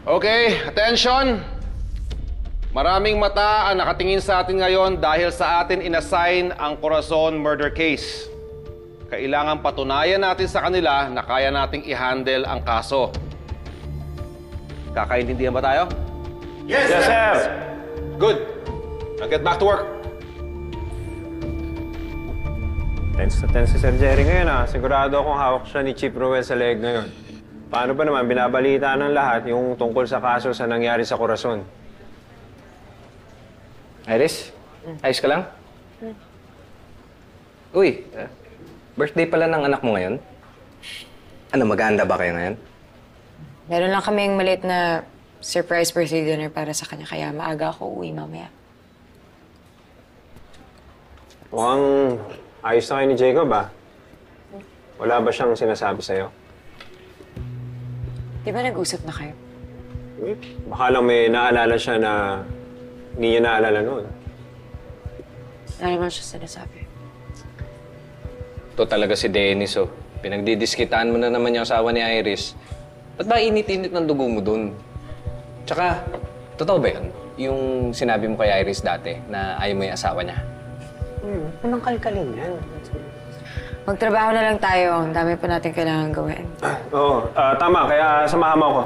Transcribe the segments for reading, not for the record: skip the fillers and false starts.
Okay, attention! Maraming mata ang nakatingin sa atin ngayon dahil sa atin inassign ang Corazon murder case. Kailangan patunayan natin sa kanila na kaya nating i-handle ang kaso. Kakaintindihan ba tayo? Yes, sir! Good. Now get back to work. Tense na tense si Sir Jerry ngayon Sigurado akong hawak siya ni Chief Ruel sa leg ngayon. Paano ba naman binabalita ng lahat yung tungkol sa kaso sa nangyari sa Corazon? Iris, ayos ka lang? Uy, birthday pala ng anak mo ngayon? Ano, mag-aanda ba kayo ngayon? Meron lang kaming maliit na surprise birthday dinner para sa kanya, kaya maaga ako uwi mamaya. Mukhang ayos na kayo ni Jacob, Wala ba siyang sinasabi sa'yo? Di ba nag-usap na kayo? Baka lang may naalala siya na hindi niya naalala noon. Wala naman siya sinasabi. Ito talaga si Dennis, Pinagdidiskitaan mo na naman yung asawa ni Iris. Ba't ba init-init ng dugo mo dun? Tsaka, totoo ba yun? Yung sinabi mo kay Iris dati na ayaw mo yung asawa niya? Anong kalkalin yan? Magtrabaho na lang tayo. Ang dami pa natin kailangan gawin. Oo, tama. Kaya samahan mo ako.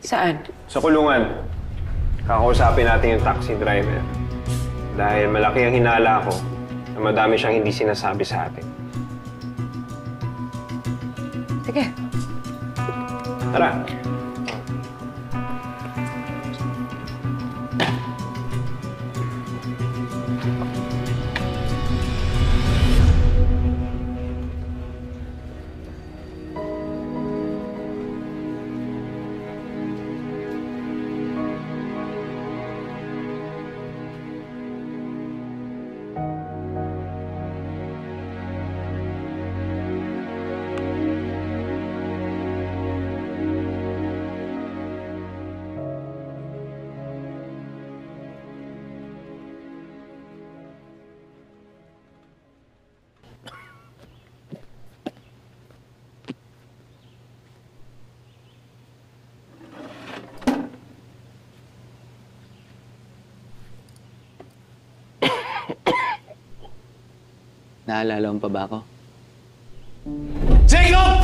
Saan? Sa kulungan. Kakausapin natin yung taxi driver. Dahil malaki ang hinala ko na madami siyang hindi sinasabi sa atin. Sige. Tara. Naalala mo pa ba ako? Jacob!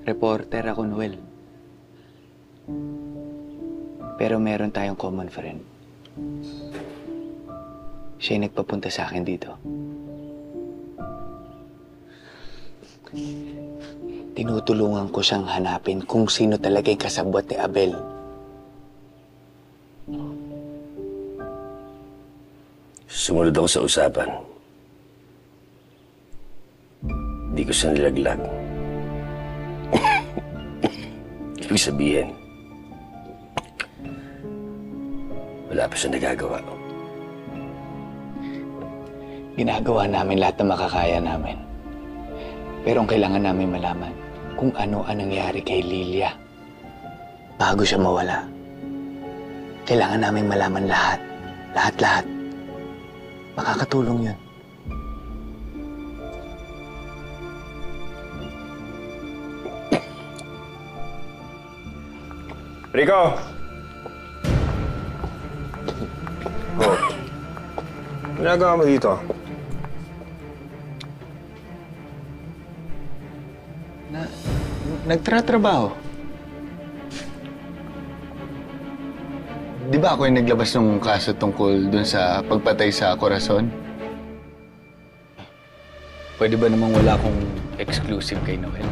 Reporter ako, Noel. Pero meron tayong common friend. Siya yung nagpapunta sa akin dito. Tinutulungan ko siyang hanapin kung sino talaga yung kasabwat ni Abel. Sumunod ako sa usapan. Hindi ko siya nilaglag. Ibig sabihin, wala pa siya nagagawa. Ginagawa namin lahat na makakaya namin. Pero ang kailangan namin malaman kung ano ang nangyari kay Lilia bago siya mawala. Kailangan namin malaman lahat. Lahat-lahat. Makakatulong yun. Rico! Oh. Ginagawa mo dito? Nagtratrabaho. Di ba ako yung naglabas ng kaso tungkol dun sa pagpatay sa Corazon? Pwede ba namang wala akong exclusive kay Noel?